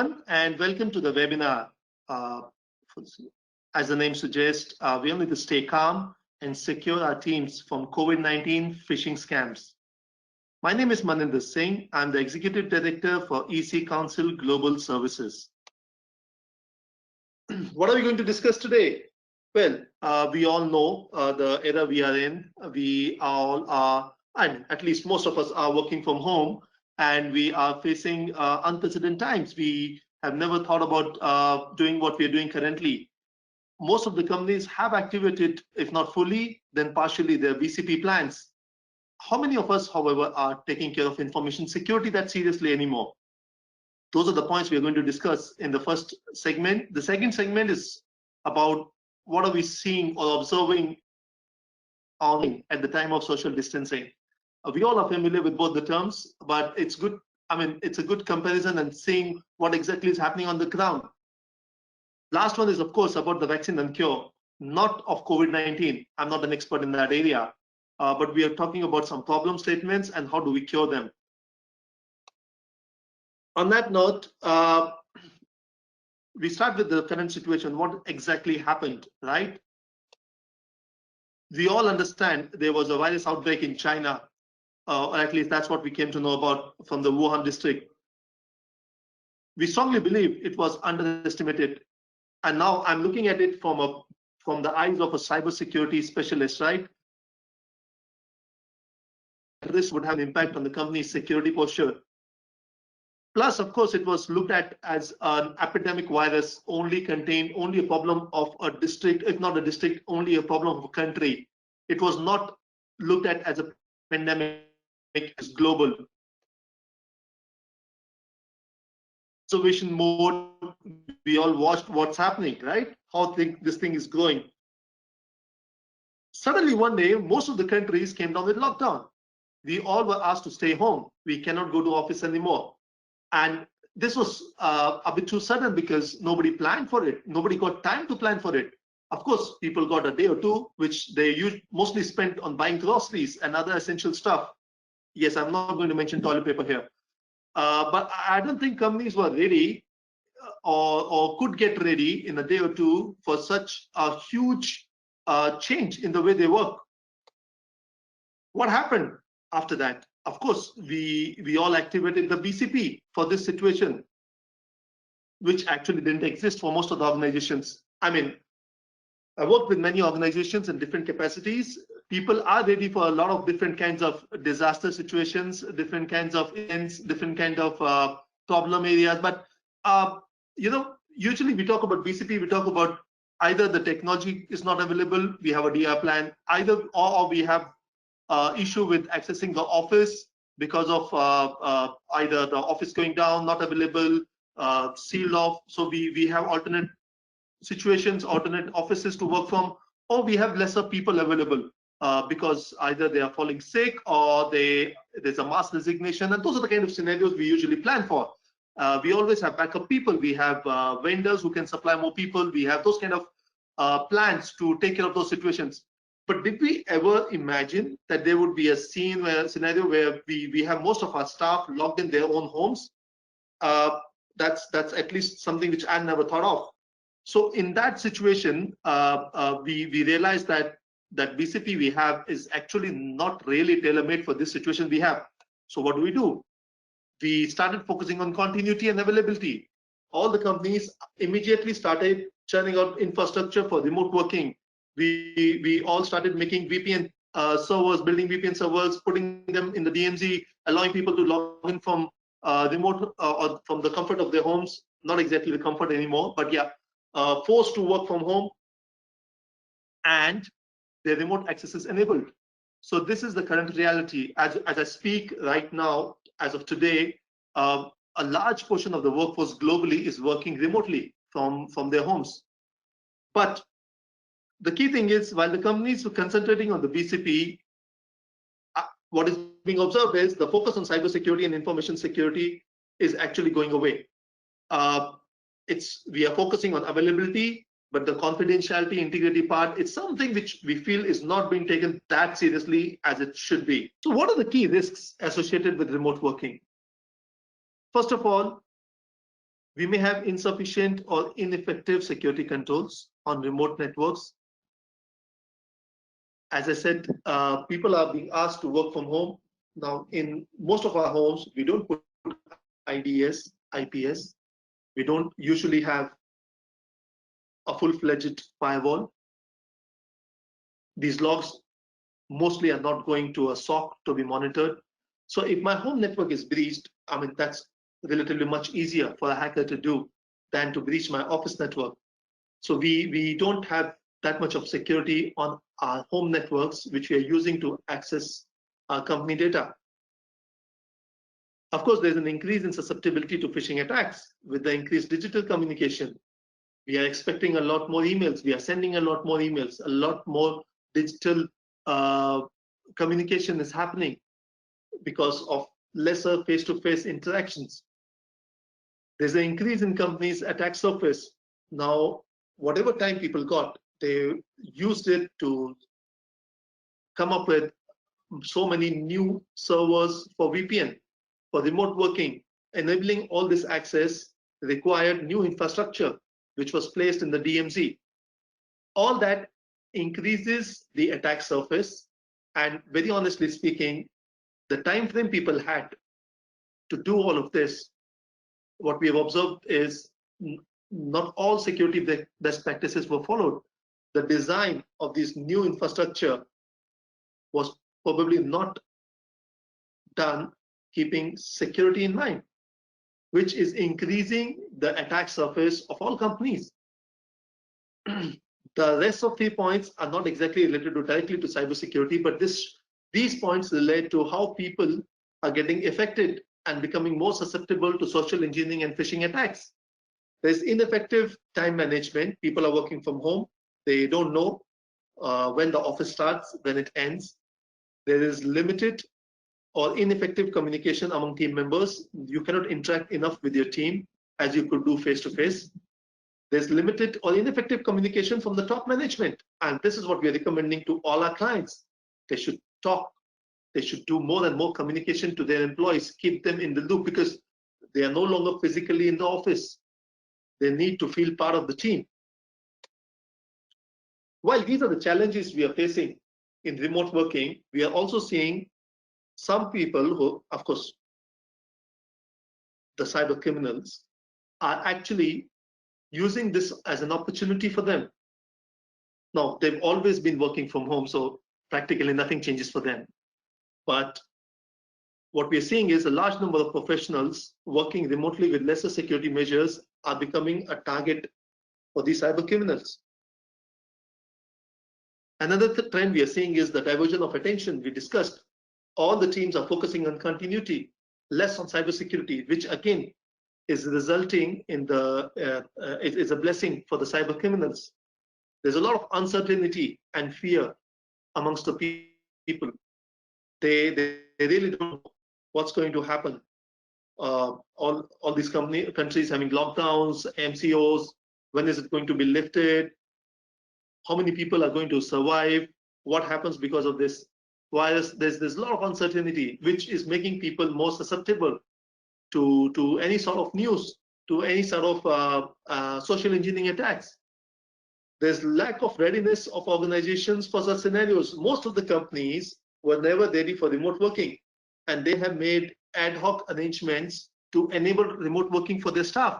And welcome to the webinar. Uh, as the name suggests, we all need to stay calm and secure our teams from COVID-19 phishing scams. My name is Maninder Singh. I'm the Executive Director for EC Council Global Services. What are we going to discuss today? Well, we all know the era we are in. We all are, and at least most of us are working from home, and we are facing unprecedented times. We have never thought about doing what we are doing currently. Most of the companies have activated, if not fully, then partially, their BCP plans. How many of us, however, are taking care of information security that seriously anymore? Those are the points we are going to discuss in the first segment. The second segment is about what are we seeing or observing at the time of social distancing. We all are familiar with both the terms, but it's good. I mean, it's a good comparison and seeing what exactly is happening on the ground. Last one is, of course, about the vaccine and cure, not of COVID-19. I'm not an expert in that area, but we are talking about some problem statements and how do we cure them. On that note, we start with the current situation. What exactly happened, right? We all understand there was a virus outbreak in China, or at least that's what we came to know about from the Wuhan district. We strongly believe it was underestimated. And now I'm looking at it from the eyes of a cybersecurity specialist, right? This would have an impact on the company's security posture. Plus, of course, it was looked at as an epidemic virus, only a problem of a district, if not a district, only a problem of a country. It was not looked at as a pandemic, it's global. Observation mode, we all watched what's happening, right? How this thing is going. Suddenly one day, most of the countries came down with lockdown. We all were asked to stay home. We cannot go to office anymore. And this was a bit too sudden because nobody planned for it. Nobody got time to plan for it. Of course, people got a day or two, which they mostly spent on buying groceries and other essential stuff. Yes, I'm not going to mention toilet paper here. But I don't think companies were ready or could get ready in a day or two for such a huge change in the way they work. What happened after that? Of course, we all activated the BCP for this situation, which actually didn't exist for most of the organizations. I mean, I worked with many organizations in different capacities. People are ready for a lot of different kinds of disaster situations, different kinds of events, different kind of problem areas. But usually we talk about BCP, we talk about either the technology is not available, we have a DR plan, or we have issue with accessing the office because of either the office going down, not available, sealed off. So we have alternate situations, alternate offices to work from, or we have lesser people available because either they are falling sick or there's a mass resignation, and those are the kind of scenarios we usually plan for. We always have backup people. We have vendors who can supply more people. We have those kind of plans to take care of those situations. But did we ever imagine that there would be a scenario where we have most of our staff locked in their own homes? That's at least something which I never thought of. So in that situation, we realized that BCP we have is actually not really tailor-made for this situation we have. So what do? We started focusing on continuity and availability. All the companies immediately started churning out infrastructure for remote working. We all started making VPN servers, building VPN servers, putting them in the DMZ, allowing people to log in from remote or from the comfort of their homes. Not exactly the comfort anymore, but yeah, forced to work from home, and their remote access is enabled. So this is the current reality. As I speak right now, as of today, a large portion of the workforce globally is working remotely from their homes. But the key thing is, while the companies were concentrating on the BCP, what is being observed is the focus on cybersecurity and information security is actually going away. We are focusing on availability, but the confidentiality, integrity part, it's something which we feel is not being taken that seriously as it should be. So what are the key risks associated with remote working? First of all, We may have insufficient or ineffective security controls on remote networks. As I said, people are being asked to work from home. Now, in most of our homes, we don't put IDS, IPS. We don't usually have a full-fledged firewall. These logs mostly are not going to a SOC to be monitored. So if my home network is breached, I mean, that's relatively much easier for a hacker to do than to breach my office network. So we don't have that much of security on our home networks, which we are using to access our company data. Of course, there's an increase in susceptibility to phishing attacks with the increased digital communication. We are expecting a lot more emails. We are sending a lot more emails. A lot more digital communication is happening because of lesser face-to-face interactions. There's an increase in companies' attack surface. Now, whatever time people got, they used it to come up with so many new servers for VPN, for remote working. Enabling all this access required new infrastructure, which was placed in the DMZ. All that increases the attack surface, and very honestly speaking, the time frame people had to do all of this, what we have observed is not all security best practices were followed. The design of this new infrastructure was probably not done keeping security in mind, which is increasing the attack surface of all companies. The rest of 3 points are not exactly related directly to cybersecurity, but these points relate to how people are getting affected and becoming more susceptible to social engineering and phishing attacks. There's ineffective time management. People are working from home. They don't know when the office starts, when it ends. There is limited or ineffective communication among team members. You cannot interact enough with your team as you could do face-to-face. There's limited or ineffective communication from the top management. And this is what we are recommending to all our clients. They should talk. They should do more and more communication to their employees, keep them in the loop, because they are no longer physically in the office. They need to feel part of the team. While these are the challenges we are facing in remote working, we are also seeing some people who, of course, the cyber criminals, are actually using this as an opportunity for them. Now, they've always been working from home, so practically nothing changes for them. But what we are seeing is a large number of professionals working remotely with lesser security measures are becoming a target for these cyber criminals. Another trend we are seeing is the diversion of attention. We discussed all the teams are focusing on continuity, less on cybersecurity, which again is resulting in it's a blessing for the cyber criminals. There's a lot of uncertainty and fear amongst the people. They really don't know what's going to happen. All these countries having lockdowns, MCOs, when is it going to be lifted? How many people are going to survive? What happens because of this virus? There's a lot of uncertainty, which is making people more susceptible to any sort of news, to any sort of social engineering attacks. There's lack of readiness of organizations for such scenarios. Most of the companies were never ready for remote working, and they have made ad hoc arrangements to enable remote working for their staff,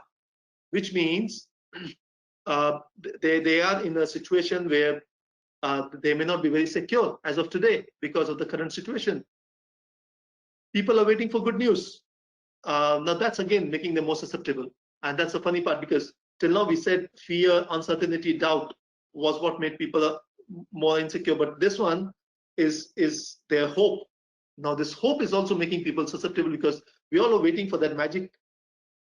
which means they are in a situation where they may not be very secure as of today because of the current situation. People are waiting for good news. Now that's again making them more susceptible. And that's the funny part, because till now we said fear, uncertainty, doubt was what made people more insecure. But this one is their hope. Now this hope is also making people susceptible, because we all are waiting for that magic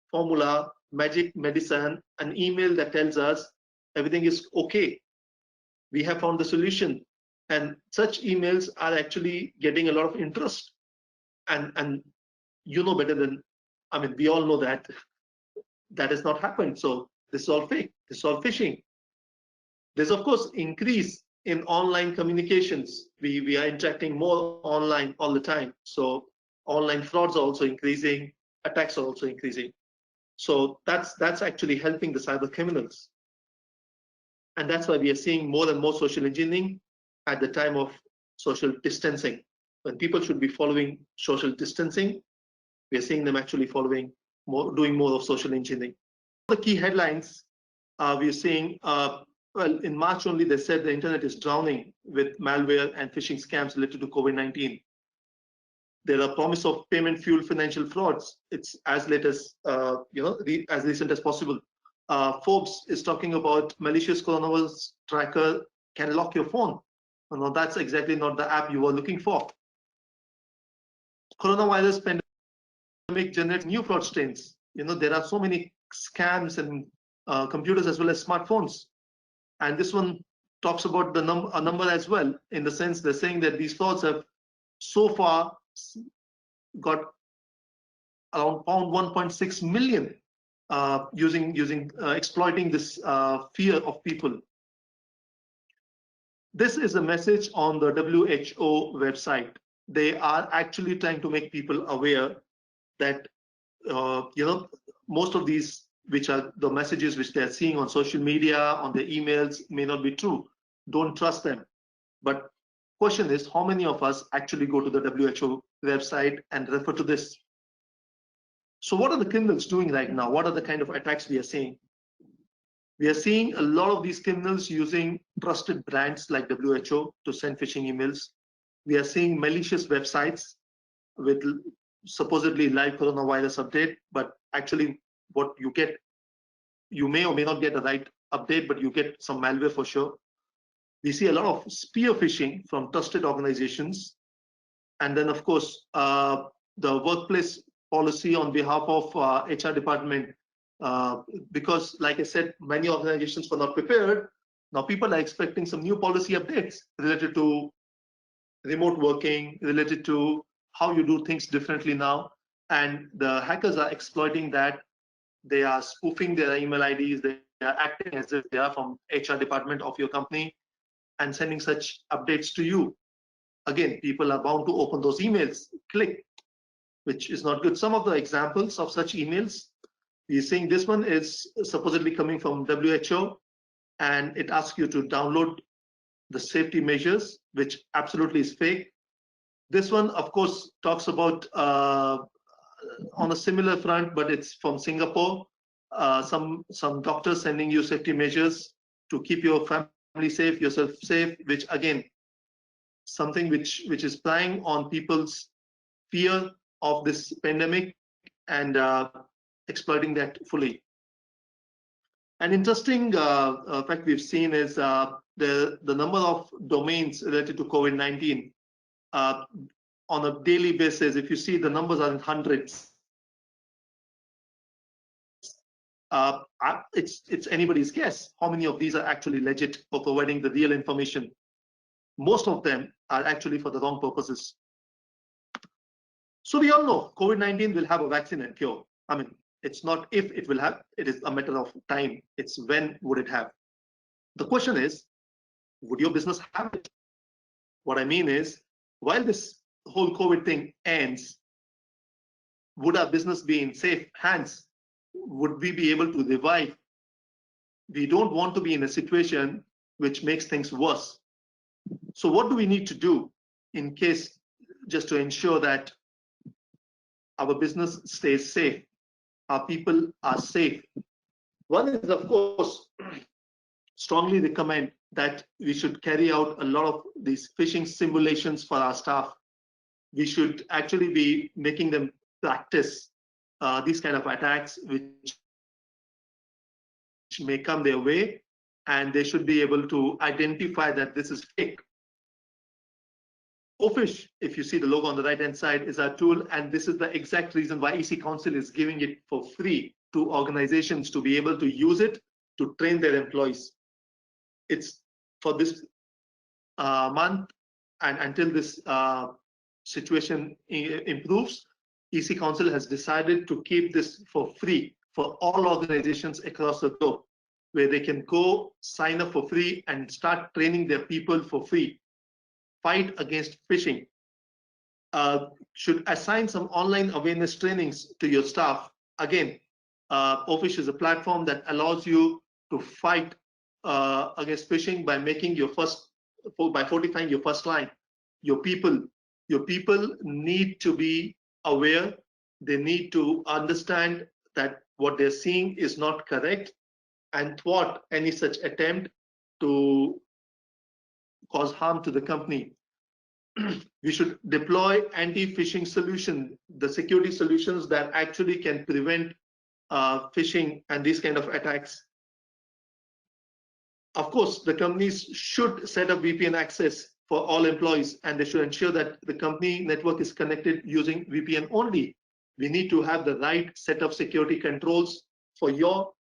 formula, magic medicine, an email that tells us everything is okay. We have found the solution. And such emails are actually getting a lot of interest. And you know better than, I mean, we all know that that has not happened. So this is all fake. This is all phishing. There's of course increase in online communications. We are interacting more online all the time. So online frauds are also increasing. Attacks are also increasing. So that's actually helping the cyber criminals. And that's why we are seeing more and more social engineering at the time of social distancing. When people should be following social distancing, we are seeing them actually doing more of social engineering. The key headlines we are seeing, well, in March only, they said the internet is drowning with malware and phishing scams related to COVID-19. There are promise of payment fuel financial frauds. It's as late as, as recent as possible. Forbes is talking about malicious coronavirus tracker can lock your phone. No, that's exactly not the app you were looking for. Coronavirus pandemic generates new fraud strains. There are so many scams and computers as well as smartphones. And this one talks about a number as well, in the sense they're saying that these frauds have so far got around pound 1.6 million exploiting this fear of people. This is a message on the WHO website. They are actually trying to make people aware that most of these, which are the messages which they're seeing on social media, on their emails, may not be true. Don't trust them. But question is, how many of us actually go to the WHO website and refer to this? So what are the criminals doing right now? What are the kind of attacks we are seeing? We are seeing a lot of these criminals using trusted brands like WHO to send phishing emails. We are seeing malicious websites with supposedly live coronavirus update, but actually what you get, you may or may not get a right update, but you get some malware for sure. We see a lot of spear phishing from trusted organizations. And then of course, the workplace policy on behalf of HR department, because like I said, many organizations were not prepared. Now people are expecting some new policy updates related to remote working, related to how you do things differently now. And the hackers are exploiting that. They are spoofing their email IDs. They are acting as if they are from HR department of your company and sending such updates to you. Again, people are bound to open those emails, click, which is not good. Some of the examples of such emails, we're seeing this one is supposedly coming from WHO, and it asks you to download the safety measures, which absolutely is fake. This one, of course, talks about on a similar front, but it's from Singapore. Some doctors sending you safety measures to keep your family safe, yourself safe, which again, something which is playing on people's fear of this pandemic and exploiting that fully. An interesting fact we've seen is the number of domains related to COVID-19 on a daily basis. If you see, the numbers are in hundreds. It's anybody's guess how many of these are actually legit for providing the real information. Most of them are actually for the wrong purposes. So we all know COVID-19 will have a vaccine and cure. I mean, it's not if it will have, it is a matter of time. It's when would it have. The question is, would your business have it? What I mean is, while this whole COVID thing ends, would our business be in safe hands? Would we be able to revive? We don't want to be in a situation which makes things worse. So what do we need to do in case, just to ensure that our business stays safe, our people are safe? One is, of course, strongly recommend that we should carry out a lot of these phishing simulations for our staff. We should actually be making them practice these kind of attacks which may come their way, and they should be able to identify that this is fake. OFISH, if you see the logo on the right hand side, is our tool, and this is the exact reason why EC Council is giving it for free to organizations to be able to use it to train their employees. It's for this month, and until this situation improves, EC Council has decided to keep this for free for all organizations across the globe, where they can go sign up for free and start training their people for free. Fight against phishing. Should assign some online awareness trainings to your staff. Again, Ophish is a platform that allows you to fight against phishing by making your by fortifying your first line. Your people need to be aware. They need to understand that what they're seeing is not correct and thwart any such attempt to cause harm to the company. We should deploy anti-phishing solutions, the security solutions that actually can prevent phishing and these kind of attacks. Of course, the companies should set up VPN access for all employees, and they should ensure that the company network is connected using VPN only. We need to have the right set of security controls for your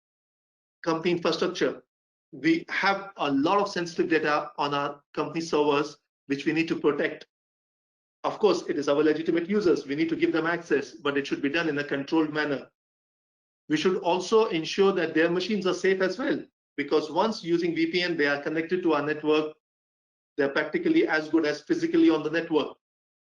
company infrastructure. We have a lot of sensitive data on our company servers, which we need to protect. Of course, it is our legitimate users. We need to give them access, but it should be done in a controlled manner. We should also ensure that their machines are safe as well, because once using VPN, they are connected to our network. They're practically as good as physically on the network.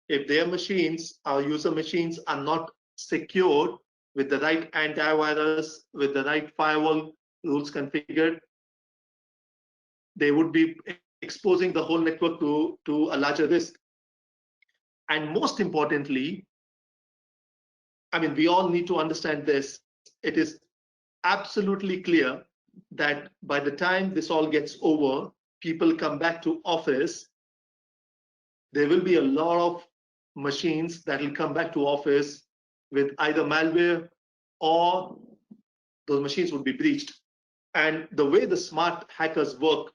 If their machines, our user machines, are not secured with the right antivirus, with the right firewall rules configured, they would be exposing the whole network to a larger risk. And most importantly, I mean, we all need to understand this. It is absolutely clear that by the time this all gets over, people come back to office, there will be a lot of machines that will come back to office with either malware or those machines would be breached. And the way the smart hackers work,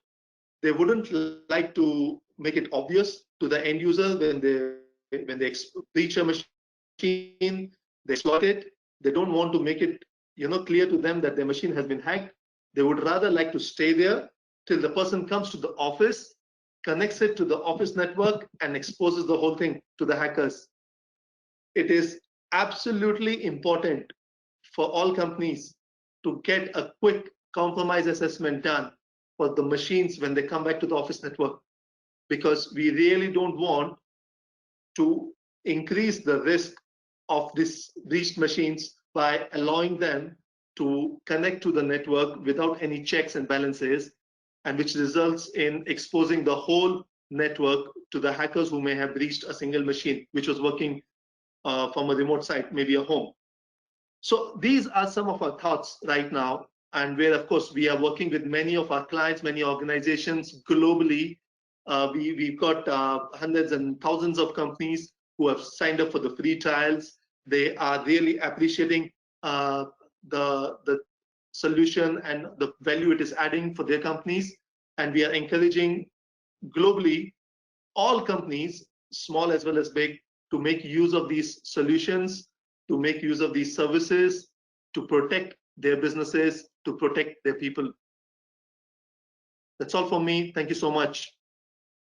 they wouldn't like to make it obvious to the end user when they breach a machine, they exploit it. They don't want to make it clear to them that their machine has been hacked. They would rather like to stay there till the person comes to the office, connects it to the office network, and exposes the whole thing to the hackers. It is absolutely important for all companies to get a quick compromise assessment done for the machines when they come back to the office network, because we really don't want to increase the risk of these breached machines by allowing them to connect to the network without any checks and balances, and which results in exposing the whole network to the hackers who may have breached a single machine which was working from a remote site, maybe a home. So these are some of our thoughts right now, and where of course we are working with many of our clients, many organizations globally. We've got hundreds and thousands of companies who have signed up for the free trials. They are really appreciating the solution and the value it is adding for their companies. And we are encouraging globally all companies, small as well as big, to make use of these solutions, to make use of these services, to protect their businesses, to protect their people. That's all for me. Thank you so much.